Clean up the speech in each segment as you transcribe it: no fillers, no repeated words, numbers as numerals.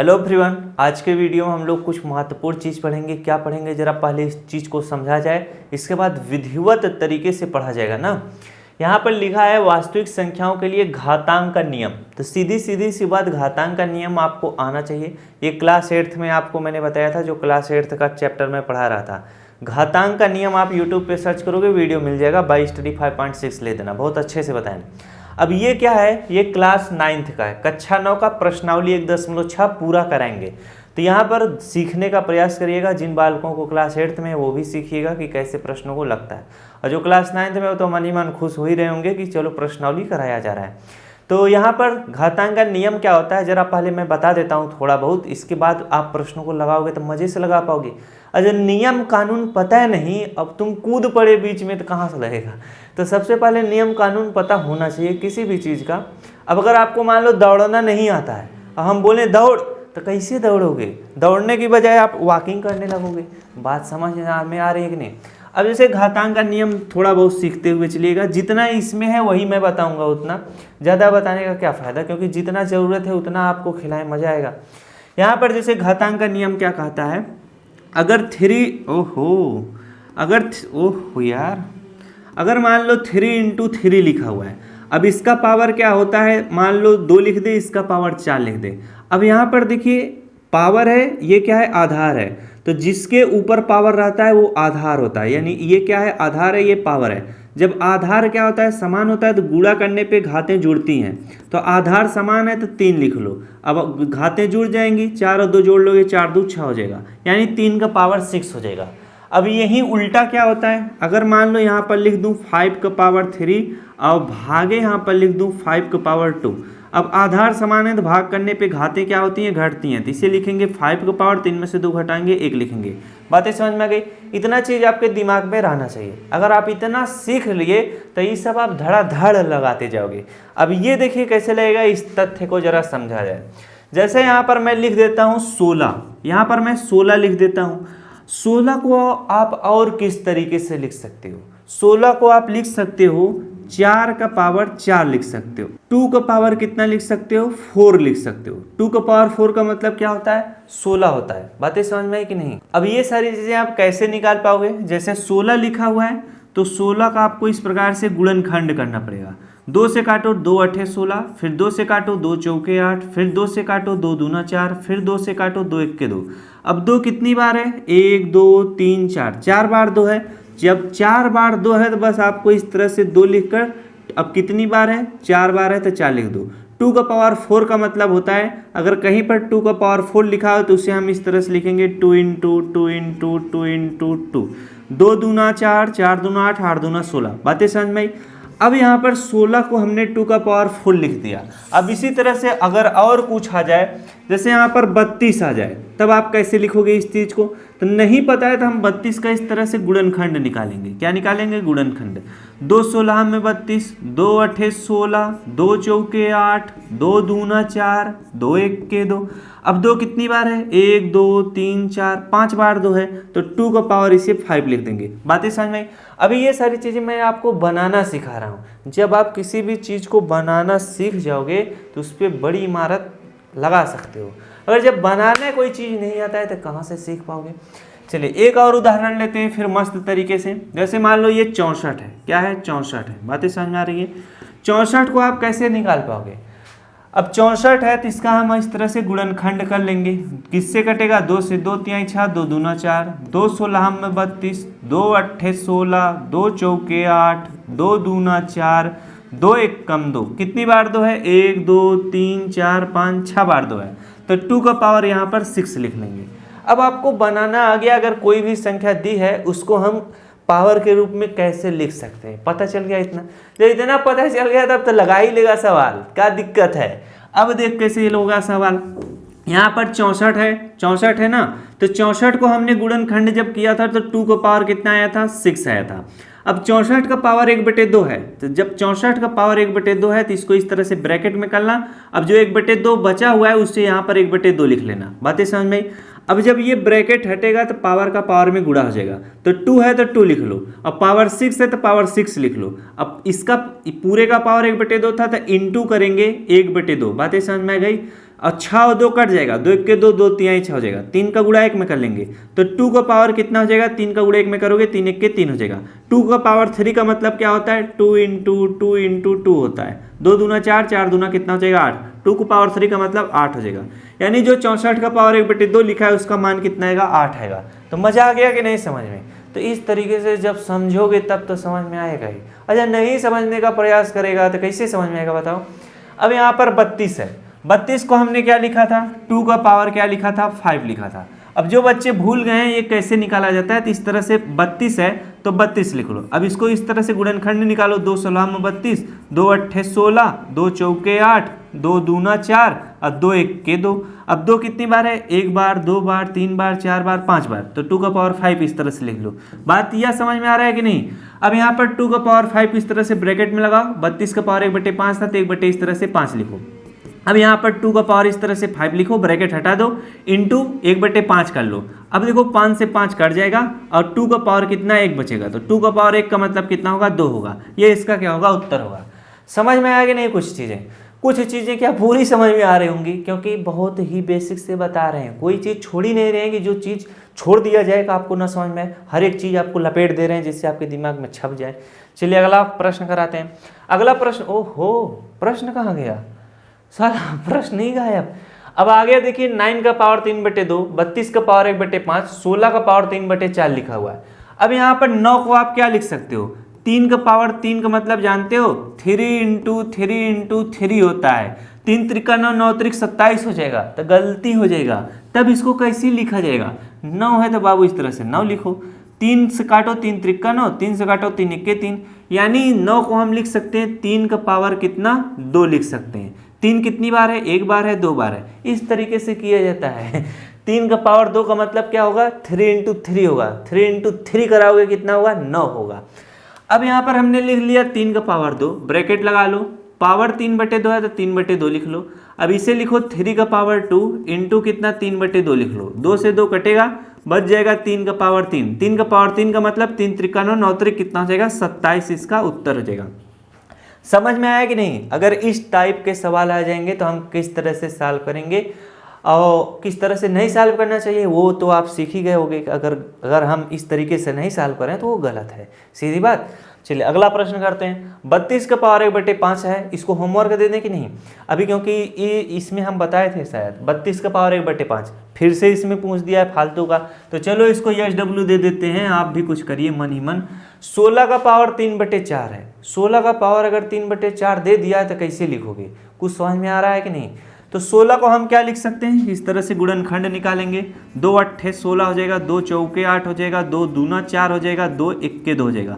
Hello everyone, आज के video में हम लोग कुछ महत्वपूर्ण चीज़ पढ़ेंगे। क्या पढ़ेंगे जरा पहले इस चीज़ को समझा जाए, इसके बाद विधिवत तरीके से पढ़ा जाएगा ना। यहाँ पर लिखा है वास्तविक संख्याओं के लिए घातांक का नियम। तो सीधी सी बात, घातांक का नियम आपको आना चाहिए। ये क्लास 8th में आपको मैंने बताया था, जो क्लास 8th का चैप्टर में पढ़ा रहा था। घातांक का नियम आप यूट्यूब पे सर्च करोगे, वीडियो मिल जाएगा। बाई स्टडी 5.6 ले देना, बहुत अच्छे से बताएं। अब ये क्या है, ये क्लास 9th का है, कक्षा 9 का प्रश्नावली 1.6 पूरा कराएंगे। तो यहाँ पर सीखने का प्रयास करिएगा। जिन बालकों को क्लास 8th में वो भी सीखिएगा कि कैसे प्रश्नों को लगता है, और जो क्लास 9th में वो तो मन ही मन खुश हो ही रहे होंगे कि चलो प्रश्नावली कराया जा रहा है। तो यहाँ पर घातांक का नियम क्या होता है जरा पहले मैं बता देता हूँ थोड़ा बहुत, इसके बाद आप प्रश्नों को लगाओगे तो मज़े से लगा पाओगे। अगर नियम कानून पता है नहीं, अब तुम कूद पड़े बीच में तो कहाँ से लगेगा। तो सबसे पहले नियम कानून पता होना चाहिए किसी भी चीज़ का। अब अगर आपको मान लो दौड़ना नहीं आता है, अब हम बोले दौड़, तो कैसे दौड़ोगे? दौड़ने की बजाय आप वॉकिंग करने लगोगे। बात समझ में आ रही है कि नहीं? अब जैसे घातांक का नियम थोड़ा बहुत सीखते हुए चलिएगा। जितना इसमें है वही मैं बताऊंगा, उतना ज़्यादा बताने का क्या फ़ायदा, क्योंकि जितना ज़रूरत है उतना आपको खिलाएं, मज़ा आएगा। यहाँ पर जैसे घातांक का नियम क्या कहता है, अगर अगर मान लो 3 × 3 लिखा हुआ है, अब इसका पावर क्या होता है, मान लो 2 लिख दे, इसका पावर 4 लिख दे। अब यहाँ पर देखिए पावर है, ये क्या है, आधार है। तो जिसके ऊपर पावर रहता है वो आधार होता है, यानी ये क्या है, आधार है, ये पावर है। जब आधार क्या होता है, समान होता है, तो गुणा करने पे घातें जुड़ती हैं। तो आधार समान है तो 3 लिख लो। अब घातें जुड़ जाएंगी, 4 और 2 जोड़ लोगे, 4 2 6 हो जाएगा, यानी 3 का पावर 6 हो जाएगा। अब यही उल्टा क्या होता है, अगर मान लो यहाँ पर लिख दूँ 5 का पावर 3 और भागे यहाँ पर लिख दूँ 5 का पावर 2। अब आधार समान है तो भाग करने पे घातें क्या होती हैं, घटती हैं। तो इसे लिखेंगे 5 का पावर 3 में से 2 घटाएंगे 1 लिखेंगे। बातें समझ में आ गई? इतना चीज़ आपके दिमाग में रहना चाहिए। अगर आप इतना सीख लिए तो ये सब आप धड़ाधड़ लगाते जाओगे। अब ये देखिए कैसे लगेगा, इस तथ्य को जरा समझा जाए। जैसे यहाँ पर मैं लिख देता हूँ 16, यहाँ पर मैं 16 लिख देता हूँ। 16 को आप और किस तरीके से लिख सकते हो? 16 को आप लिख सकते हो 4 का पावर 4 लिख सकते हो। 2 का पावर कितना लिख सकते हो, 4 लिख सकते हो। 2 का पावर 4 का मतलब क्या होता है, 16 होता है। बातें समझ में आई कि नहीं? अब ये सारी चीजें आप कैसे निकाल पाओगे, जैसे 16 लिखा हुआ है तो 16 का आपको इस प्रकार से गुणनखंड करना पड़ेगा। 2 से काटो, 2 8 16, फिर 2 से काटो, 2 चौके 8, फिर 2 से काटो, 2 दूना 4, फिर 2 से काटो, 2 1 2। अब 2 कितनी बार है, 1 2 3 4, 4 बार 2 है। जब 4 बार 2 है तो बस आपको इस तरह से 2 लिखकर, अब कितनी बार है, 4 बार है तो 4 लिख दो। 2 का पावर 4 का मतलब होता है, अगर कहीं पर 2 का पावर 4 लिखा हो तो उसे हम इस तरह से लिखेंगे 2 × 2 2 × 2 × 2। 2 दूना 4, 4 दूना 8, 8 दूना 16। बातें समझ में आई? अब यहाँ पर 16 को हमने 2 का पावर 4 लिख दिया। अब इसी तरह से अगर और कुछ आ जाए, जैसे यहाँ पर 32 आ जाए, तब आप कैसे लिखोगे इस चीज़ को? तो नहीं पता है तो हम 32 का इस तरह से गुणनखंड निकालेंगे। क्या निकालेंगे? गुणनखंड। 2 16 में 32, 2 8 16, 2 चौके 8, 2 दूना 4, 2 1 2। अब 2 कितनी बार है, 1 2 3 4, 5 बार 2 है, तो 2 का पावर इसे 5 लिख देंगे। बातें समझ में आई? अभी ये सारी चीज़ें मैं आपको बनाना सिखा रहा हूँ। जब आप किसी भी चीज़ को बनाना सीख जाओगे तो उस पर बड़ी इमारत लगा सकते हो। अगर जब बनाने कोई चीज़ नहीं आता है तो कहाँ से सीख पाओगे? चलिए एक और उदाहरण लेते हैं फिर मस्त तरीके से। जैसे मान लो ये 64 है, क्या है, 64 है। बातें समझ में आ रही है? 64 को आप कैसे निकाल पाओगे? अब 64 है तो इसका हम इस तरह से गुणनखंड कर लेंगे। किससे कटेगा? 2 से, 2 3 6, 2 दूना 4, 2 16 में 32, 2 8 16, 2 चौके 8, 2 दूना 4, 2 1 2। कितनी बार 2 है, 1 2 3 4 5 6 बार 2 है, तो 2 का पावर यहाँ पर 6 लिख लेंगे। अब आपको बनाना आ गया, अगर कोई भी संख्या दी है उसको हम पावर के रूप में कैसे लिख सकते हैं, पता चल गया इतना। जब इतना पता चल गया तब तो लगा ही लेगा सवाल, क्या दिक्कत है। अब देख कैसे होगा सवाल। यहाँ पर 64 है, 64 है ना, तो 64 को हमने गुणनखंड जब किया था तो 2 का पावर कितना आया था, 6 आया था। अब 64 का पावर 1/2 है, तो जब 64 का पावर 1/2 है तो इसको इस तरह से ब्रैकेट में करना। अब जो 1/2 बचा हुआ है उससे यहाँ पर 1/2 लिख लेना। बातें समझ में आई? अब जब ये ब्रैकेट हटेगा तो पावर का पावर में गुणा हो जाएगा, तो 2 है तो 2 लिख लो। अब पावर 6 है तो पावर 6 लिख लो। अब इसका पूरे का पावर 1/2 था तो इंटू करेंगे 1/2। बातें समझ में आ गई? और 6 और 2 कट जाएगा, 2 1 के 2, 2 3 6 हो जाएगा, 3 का गुणा 1 में कर लेंगे तो 2 का पावर कितना हो जाएगा, 3 का गुणा 1 में करोगे 3 1 के 3 हो जाएगा। 2 का पावर 3 का मतलब क्या होता है, 2 इंटू 2 इंटू 2 होता है, 2 दूना 4, 4 दूना कितना हो जाएगा 8, 2 को पावर 3 का मतलब 8 हो जाएगा। यानी जो 64 का पावर 1/2 लिखा है उसका मान कितना आएगा, 8 आएगा। तो मजा आ गया कि नहीं समझ में? तो इस तरीके से जब समझोगे तब तो समझ में आएगा ही। अच्छा नहीं समझने का प्रयास करेगा तो कैसे समझ में आएगा बताओ। अब यहाँ पर 32 है, 32 को हमने क्या लिखा था, 2 का पावर क्या लिखा था, 5 लिखा था। अब जो बच्चे भूल गए हैं ये कैसे निकाला जाता है, तो इस तरह से 32 है तो 32 लिख लो। अब इसको इस तरह से गुणनखंड निकालो, 2 16 में 32, 2 8 16, 2 चौके 8, 2 दूना 4 और 2 1 के 2। अब 2 कितनी बार है, 1 बार, 2 बार, 3 बार, 4 बार, 5 बार, तो 2 का पावर 5 इस तरह से लिख लो। बात यह समझ में आ रहा है कि नहीं? अब यहाँ पर 2 का पावर 5 इस तरह से ब्रैकेट में लगाओ, 32 का पावर 1/5 था तो 1/, इस तरह से 5 लिखो। अब यहाँ पर 2 का पावर इस तरह से 5 लिखो, ब्रैकेट हटा दो, इंटू 1/5 कर लो। अब देखो 5 से 5 कट जाएगा और 2 का पावर कितना 1 बचेगा, तो 2 का पावर 1 का मतलब कितना होगा, 2 होगा। ये इसका क्या होगा, उत्तर होगा। समझ में आएगी नहीं? कुछ चीज़ें क्या पूरी समझ में आ रही होंगी, क्योंकि बहुत ही बेसिक से बता रहे हैं, कोई चीज़ छोड़ ही नहीं रहे हैं कि जो चीज़ छोड़ दिया जाएगा आपको ना समझ में, हर एक चीज़ आपको लपेट दे रहे हैं जिससे आपके दिमाग में छप जाए। चलिए अगला प्रश्न कराते हैं। अगला प्रश्न, ओहो प्रश्न कहाँ गया, सारा प्रश्न ही गायब। अब आ गया देखिए 9 का पावर 3/2, 32 का पावर 1/5, 16 का पावर 3/4 लिखा हुआ है। अब यहाँ पर 9 को आप क्या लिख सकते हो, 3 का पावर 3 का मतलब जानते हो, 3 इंटू 3 इंटू 3 होता है, 3 त्रिका 9, 9 त्रिक 27 हो जाएगा, तो गलती हो जाएगा। तब इसको कैसे लिखा जाएगा, 9 है तो बाबू इस तरह से 9 लिखो, 3 से काटो 3 त्रिका 9, 3 से काटो 3 1 के 3, यानी 9 को हम लिख सकते हैं 3 का पावर कितना, 2 लिख सकते हैं। 3 कितनी बार है, 1 बार है, 2 बार है, इस तरीके से किया जाता है। 3 का पावर 2 का मतलब क्या होगा, 3 इंटू 3 होगा, 3 इंटू 3 कराओगे कितना होगा, 9 होगा। अब यहाँ पर हमने लिख लिया 3 का पावर 2, ब्रैकेट लगा लो, पावर 3/2 है तो 3/2 लिख लो। अब इसे लिखो 3 का पावर 2 इंटू कितना, 3/2 लिख लो, 2 से 2 कटेगा, बच जाएगा 3 का पावर 3, 3 का पावर 3 का मतलब 3 त्रिका 9, 9 त्रिक कितना हो जाएगा, 27 इसका उत्तर हो जाएगा। समझ में आया कि नहीं? अगर इस टाइप के सवाल आ जाएंगे तो हम किस तरह से सॉल्व करेंगे और किस तरह से नहीं सॉल्व करना चाहिए वो तो आप सीख ही गए होंगे। अगर हम इस तरीके से नहीं सॉल्व करें तो वो गलत है, सीधी बात। चलिए अगला प्रश्न करते हैं। 32 का पावर 1/5 है, इसको होमवर्क दे दें कि नहीं अभी, क्योंकि ये इसमें हम बताए थे शायद 32 का पावर 1/5, फिर से इसमें पूछ दिया है फालतू का, तो चलो इसको SW दे देते हैं, आप भी कुछ करिए मन ही मन। 16 का पावर 3/4 है, 16 का पावर अगर 3/4 दे दिया है तो कैसे लिखोगे, कुछ समझ में आ रहा है कि नहीं? तो 16 को हम क्या लिख सकते हैं, इस तरह से गुणनखंड निकालेंगे, 2 8 16 हो जाएगा, 2 चौके 8 हो जाएगा, 2 दूना 4 हो जाएगा, 2 1 के 2 हो जाएगा,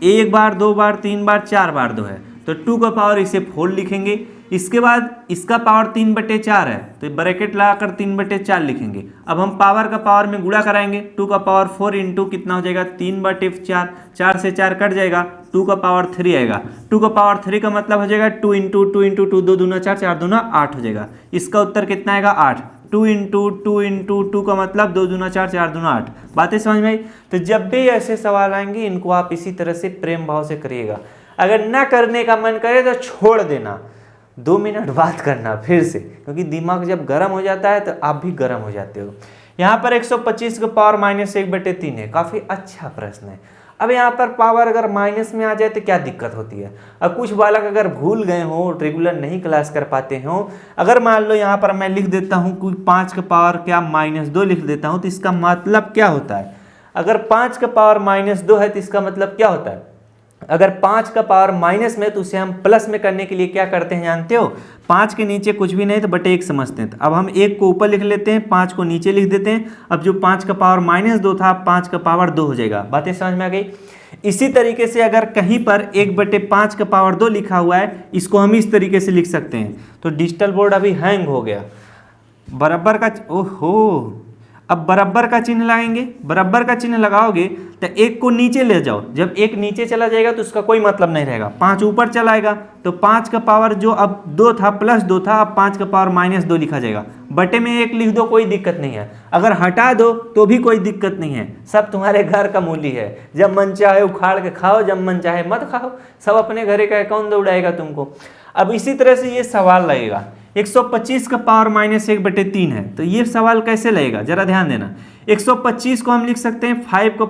1 बार 2 बार 3 बार 4 बार 2 है, तो 2 का पावर इसे 4 लिखेंगे। इसके बाद इसका पावर 3/4 है तो ब्रैकेट लगाकर 3/4 लिखेंगे। अब हम पावर का पावर में गुणा कराएंगे, 2 का पावर 4 इंटू कितना हो जाएगा, 3/4, 4 से 4 कट जाएगा, 2 का पावर 3 आएगा, 2 का पावर 3 का मतलब हो जाएगा 2 इंटू 2 इंटू 2, 2 दूना 4, 4 दूना 8 हो जाएगा। इसका उत्तर कितना आएगा, 8। 2 इंटू 2 इंटू 2 का मतलब 2 दूना 4, 4 दूना 8। बातें समझ में आई? तो जब भी ऐसे सवाल आएंगे इनको आप इसी तरह से प्रेम भाव से करिएगा। अगर ना करने का मन करे तो छोड़ देना, 2 मिनट बात करना फिर से, क्योंकि दिमाग जब गर्म हो जाता है तो आप भी गर्म हो जाते हो। यहाँ पर 125 का पावर -1/3 है, काफ़ी अच्छा प्रश्न है। अब यहाँ पर पावर अगर माइनस में आ जाए तो क्या दिक्कत होती है। अब कुछ बालक अगर भूल गए हो, रेगुलर नहीं क्लास कर पाते हो, अगर मान लो यहाँ पर मैं लिख देता हूँ कि 5 का पावर क्या -2 लिख देता हूँ, तो इसका मतलब क्या होता है। अगर 5 का पावर -2 है तो इसका मतलब क्या होता है, अगर 5 का पावर माइनस में तो उसे हम प्लस में करने के लिए क्या करते हैं जानते हो, 5 के नीचे कुछ भी नहीं तो बटे 1 समझते हैं। तो अब हम 1 को ऊपर लिख लेते हैं, 5 को नीचे लिख देते हैं। अब जो 5 का पावर -2 था 5 का पावर 2 हो जाएगा। बातें समझ में आ गई? इसी तरीके से अगर कहीं पर 1/5 का पावर 2 लिखा हुआ है, इसको हम इस तरीके से लिख सकते हैं। तो डिजिटल बोर्ड अभी हैंग हो गया, बराबर का, ओहो, अब बराबर का चिन्ह लगाएंगे। बराबर का चिन्ह लगाओगे तो 1 को नीचे ले जाओ, जब 1 नीचे चला जाएगा तो उसका कोई मतलब नहीं रहेगा, 5 ऊपर चला आएगा तो 5 का पावर जो अब 2 था +2 था, अब 5 का पावर -2 लिखा जाएगा। बटे में 1 लिख दो, कोई दिक्कत नहीं है। अगर हटा दो तो भी कोई दिक्कत नहीं है, सब तुम्हारे घर का मूली है। जब मन चाहे उखाड़ के खाओ, जब मन चाहे मत खाओ, सब अपने घर का, कौन दौड़ाएगा तुमको। अब इसी तरह से ये सवाल लगेगा, 125 का पावर -1/3 है, तो ये सवाल कैसे लगेगा जरा ध्यान देना। 125 को हम लिख सकते हैं 5 का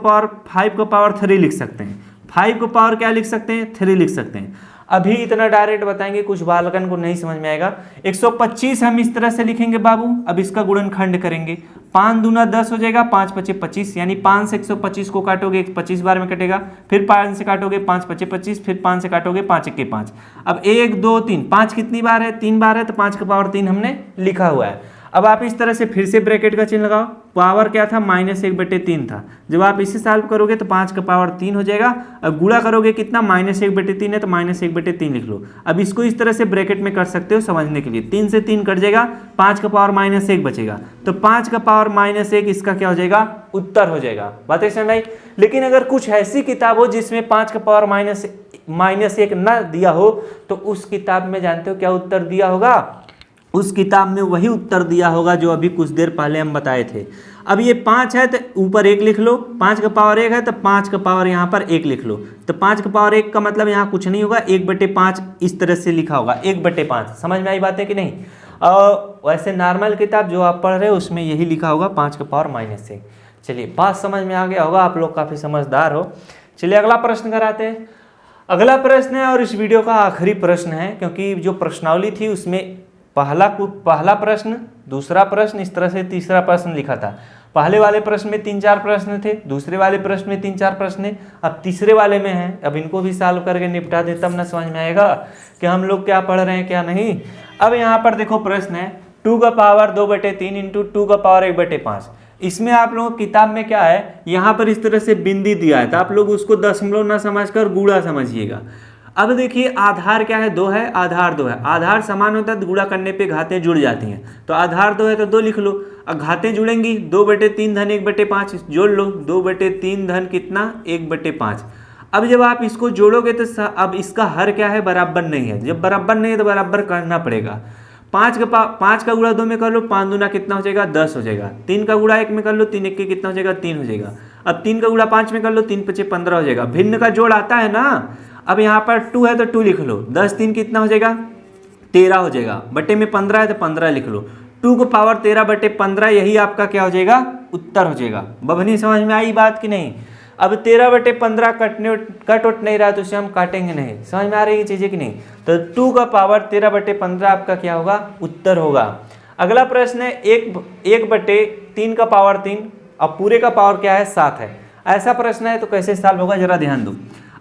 पावर 3 लिख सकते हैं, 5 का पावर क्या लिख सकते हैं 3 लिख सकते हैं। अभी इतना डायरेक्ट बताएंगे कुछ बालकन को नहीं समझ में आएगा। 125 हम इस तरह से लिखेंगे बाबू, अब इसका गुणनखंड करेंगे, 5 दूना 10 हो जाएगा, 5 पचे 25, यानी 5 से 125 को काटोगे 25 बार में कटेगा, फिर 5 से काटोगे 5 पचे 25, फिर 5 से काटोगे 5 1 5। अब 1 2 3 5 कितनी बार है 3 बार है, तो 5 का पावर 3 हमने लिखा हुआ है। अब आप इस तरह से फिर से ब्रैकेट का चिन्ह लगाओ, पावर क्या था -1/3 था, जब आप इसे सॉल्व करोगे तो 5 का पावर 3 हो जाएगा। अब गुणा करोगे कितना -1/3 है तो -1/3 लिख लो। अब इसको इस तरह से ब्रैकेट में कर सकते हो समझने के लिए, 3 से 3 कट जाएगा, 5 का पावर -1 बचेगा, तो 5 का पावर -1 इसका क्या हो जाएगा उत्तर हो जाएगा। बात है समझ आई। लेकिन अगर कुछ ऐसी किताब हो जिसमें 5 का पावर -1 ना दिया हो, तो उस किताब में जानते हो क्या उत्तर दिया होगा, उस किताब में वही उत्तर दिया होगा जो अभी कुछ देर पहले हम बताए थे। अब ये 5 है तो ऊपर 1 लिख लो, 5 का पावर 1 है तो 5 का पावर यहाँ पर 1 लिख लो, तो 5 का पावर 1 का मतलब यहाँ कुछ नहीं होगा, 1/5 इस तरह से लिखा होगा, 1/5। समझ में आई बात है कि नहीं। और वैसे नॉर्मल किताब जो आप पढ़ रहे हो उसमें यही लिखा होगा 5 का पावर -1। चलिए बात समझ में आ गया होगा, आप लोग काफ़ी समझदार हो। चलिए अगला प्रश्न कराते हैं। अगला प्रश्न है और इस वीडियो का आखिरी प्रश्न है, क्योंकि जो प्रश्नावली थी उसमें पहला प्रश्न, दूसरा प्रश्न, इस तरह से तीसरा प्रश्न लिखा था। पहले वाले प्रश्न में 3-4 प्रश्न थे, दूसरे वाले प्रश्न में 3-4 प्रश्न है, अब तीसरे वाले में है। अब इनको भी सॉल्व करके निपटा दे तब ना समझ में आएगा कि हम लोग क्या पढ़ रहे हैं क्या नहीं। अब यहाँ पर देखो प्रश्न है 2 का पावर 2/3 इंटू 2 का पावर 1/5। इसमें आप लोगों की किताब में क्या है, यहाँ पर इस तरह से बिंदी दिया है, तो आप लोग उसको दशमलव ना समझकर गुणा समझिएगा। अब देखिए आधार क्या है 2 है, आधार 2 है, आधार समान होता है तो गुणा करने पे घातें जुड़ जाती हैं, तो आधार 2 है तो 2 लिख लो। अब घातें जुड़ेंगी 2/3 धन 1/5 जोड़ लो, 2/3 धन कितना 1/5। अब जब आप इसको जोड़ोगे तो अब इसका हर क्या है बराबर नहीं है, जब बराबर नहीं है तो बराबर करना पड़ेगा। 5 का गुणा 2 में कर लो, 5 दूना कितना हो जाएगा 10 हो जाएगा। 3 का गुणा 1 में कर लो, 3 1 कितना हो जाएगा 3 हो जाएगा। अब 3 का गुणा 5 में कर लो, 3 5 15 हो जाएगा। भिन्न का जोड़ आता है ना। अब यहाँ पर 2 है तो 2 लिख लो, 10 3 कितना हो जाएगा 13 हो जाएगा, बटे में 15 है तो 15 लिख लो। 2 को पावर 13/15 यही आपका क्या हो जाएगा उत्तर हो जाएगा। बभनी समझ में आई बात कि नहीं। अब 13/15 कट उठ नहीं रहा तो उसे हम काटेंगे नहीं, समझ में आ रही है चीज़ें कि नहीं। तो 2 का पावर 13/15 आपका क्या होगा उत्तर होगा। अगला प्रश्न है 1/3 का पावर 3, अब पूरे का पावर क्या है 7 है। ऐसा प्रश्न है तो कैसे सॉल्व होगा जरा ध्यान दो।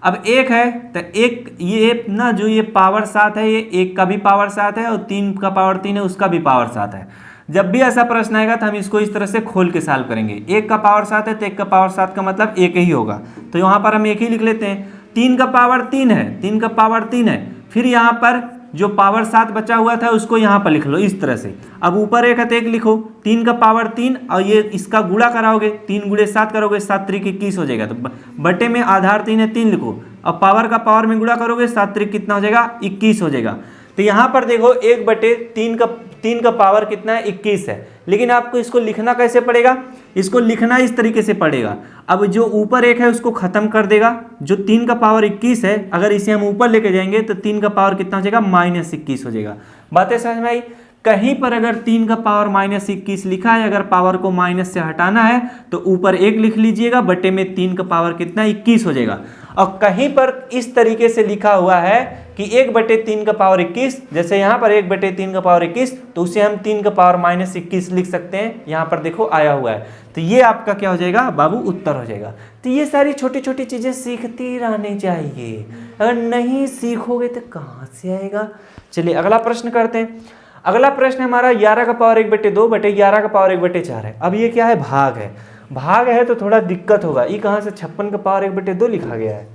अब 1 है तो 1 ये ना जो ये पावर 7 है, ये 1 का भी पावर 7 है और 3 का पावर 3 है उसका भी पावर 7 है। जब भी ऐसा प्रश्न आएगा तो हम इसको इस तरह से खोल के सॉल्व करेंगे। 1 का पावर 7 है तो 1 का पावर 7 का मतलब 1 ही होगा, तो यहाँ पर हम 1 ही लिख लेते हैं। 3 का पावर 3 है, 3 का पावर 3 है, फिर यहाँ पर जो पावर 7 बचा हुआ था उसको यहाँ पर लिख लो इस तरह से। अब ऊपर 1 है तो 1 लिखो, 3 का पावर 3 और ये इसका गुणा कराओगे, 3 गुणे 7 करोगे, 7 3 21 हो जाएगा, तो बटे में आधार 3 है 3 लिखो। अब पावर का पावर में गुणा करोगे 7 3 कितना हो जाएगा 21 हो जाएगा। तो यहाँ पर देखो 1/3 का पावर कितना है 21 है, लेकिन आपको इसको लिखना कैसे पड़ेगा, इसको लिखना इस तरीके से पड़ेगा। अब जो ऊपर 1 है उसको खत्म कर देगा, जो 3 का पावर 21 है अगर इसे हम ऊपर लेके जाएंगे तो 3 का पावर कितना हो जाएगा -21 हो जाएगा। बातें समझ में आई। कहीं पर अगर 3 का पावर -21 लिखा है, अगर पावर को माइनस से हटाना है तो ऊपर 1 लिख लीजिएगा, बटे में 3 का पावर कितना 21 हो जाएगा। और कहीं पर इस तरीके से लिखा हुआ है कि 1/3 का पावर 21, जैसे यहाँ पर 1/3 का पावर 21, तो उसे हम 3 का पावर -21 लिख सकते हैं। यहाँ पर देखो आया हुआ है, तो ये आपका क्या हो जाएगा बाबू उत्तर हो जाएगा। तो ये सारी छोटी छोटी चीज़ें सीखती रहनी चाहिए, अगर नहीं सीखोगे तो कहाँ से आएगा। चलिए अगला प्रश्न करते हैं। अगला प्रश्न हमारा 11 का पावर 1/2 बटे 11 का पावर 1/4 है। अब ये क्या है भाग है, भाग है तो थोड़ा दिक्कत होगा। ये कहाँ से 56 का पावर 1/2 लिखा गया है।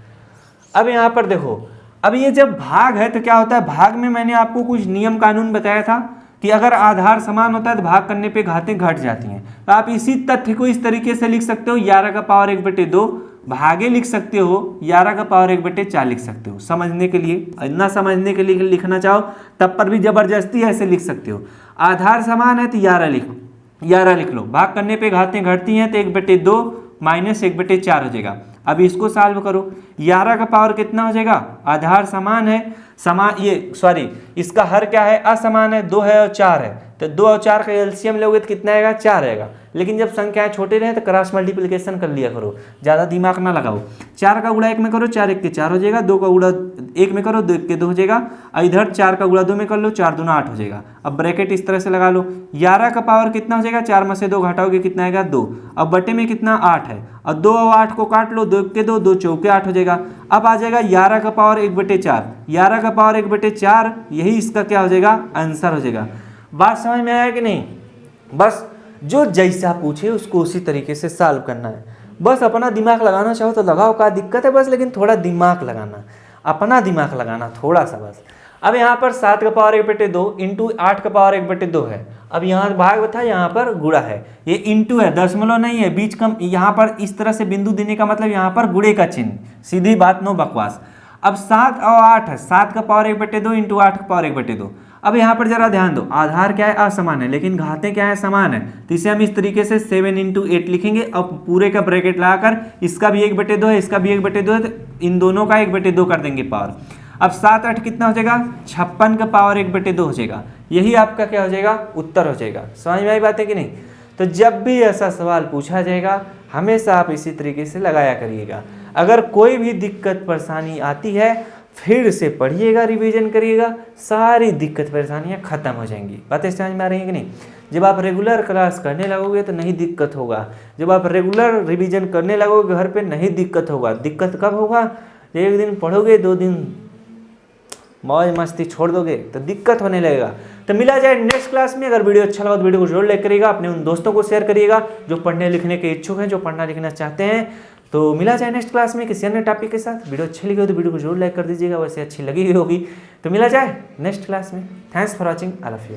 अब यहाँ पर देखो, अब ये जब भाग है तो क्या होता है, भाग में मैंने आपको कुछ नियम कानून बताया था कि अगर आधार समान होता है तो भाग करने पे घातें घट जाती हैं। तो आप इसी तथ्य को इस तरीके से लिख सकते हो, 11 का पावर 1/2 भागे लिख सकते हो, 11 का पावर 1/4 लिख सकते हो। समझने के लिए, ना समझने के लिए लिखना चाहो तब पर भी जबरदस्ती ऐसे लिख सकते हो। आधार समान है तो 11 लिखो, 11 लिख लो। भाग करने पे घातें घटती हैं तो 1/2 -1/4 हो जाएगा। अब इसको सॉल्व करो, 11 का पावर कितना हो जाएगा, आधार समान है इसका हर क्या है, असमान है, 2 है और 4 है, तो 2 और 4 का एलसीएम लोगे तो कितना आएगा, 4 आएगा। लेकिन जब संख्याएं छोटे रहे तो क्रॉस मल्टीप्लिकेशन कर लिया करो, ज़्यादा दिमाग ना लगाओ। 4 का गुणा 1 में करो, 4 1 के 4 हो जाएगा, 2 का गुणा 1 में करो, 2 1 के 2 हो जाएगा, और इधर 4 का गुणा 2 में कर लो, 4 दूना 8 हो जाएगा। अब ब्रैकेट इस तरह से लगा लो, 11 का पावर कितना हो जाएगा, 4 में से 2 घटाओगे कितना आएगा, 2। अब बटे में कितना, 8 है, और 2 और 8 को काट लो, 2 1 के 2, 2 चौके 8 हो जाएगा। अब आ जाएगा 11 का पावर 1/4, 11 का पावर 1/4, यही इसका क्या हो जाएगा, आंसर हो जाएगा। बात समझ में आया कि नहीं? बस जो जैसा पूछे उसको उसी तरीके से सॉल्व करना है। बस अपना दिमाग लगाना चाहो तो लगाओ, क्या दिक्कत है, बस लेकिन थोड़ा दिमाग लगाना, अपना दिमाग लगाना थोड़ा सा बस। अब यहाँ पर 7 का पावर 1/2 इंटू 8 का पावर 1/2 है। अब यहाँ भाग बता, यहाँ पर गुणा है, ये इंटू है, दशमलव नहीं है, बीच कम, यहाँ पर इस तरह से बिंदु देने का मतलब यहाँ पर गुणे का चिन्ह, सीधी बात, नो बकवास। अब 7 और 8 है, 7 का पावर 1/2 इंटू 8 का पावर 1/2। अब यहाँ पर जरा ध्यान दो, आधार क्या है, असमान है, लेकिन घातें क्या है, समान है, तो इसे हम इस तरीके से 7 × 8 लिखेंगे। अब पूरे का ब्रैकेट लगाकर इसका भी 1/2 है, इसका भी 1/2 है, तो इन दोनों का 1/2 कर देंगे पावर। अब 7 8 कितना हो जाएगा, 56 का पावर 1/2 हो जाएगा। यही आपका क्या हो जाएगा, उत्तर हो जाएगा। समझ में आई बात है कि नहीं? तो जब भी ऐसा सवाल पूछा जाएगा हमेशा आप इसी तरीके से लगाया करिएगा। अगर कोई भी दिक्कत परेशानी आती है फिर से पढ़िएगा, रिवीजन करिएगा, सारी दिक्कत परेशानियां खत्म हो जाएंगी। बातें समझ में आ रही हैं कि नहीं? जब आप रेगुलर क्लास करने लगोगे तो नहीं दिक्कत होगा, जब आप रेगुलर रिवीजन करने लगोगे घर पे नहीं दिक्कत होगा। दिक्कत कब होगा, एक दिन पढ़ोगे, 2 दिन मौज मस्ती छोड़ दोगे तो दिक्कत होने लगेगा। तो मिला जाए नेक्स्ट क्लास में। अगर वीडियो अच्छा लगा तो वीडियो को जरूर लाइक करिएगा, अपने उन दोस्तों को शेयर करिएगा जो पढ़ने लिखने के इच्छुक हैं, जो पढ़ना लिखना चाहते हैं। तो मिला जाए नेक्स्ट क्लास में किसी अन्य टॉपिक के साथ। वीडियो अच्छी लगी हो तो वीडियो को जरूर लाइक कर दीजिएगा, वैसे अच्छी लगी हुई होगी तो मिला जाए नेक्स्ट क्लास में। Thanks for watching, I love you.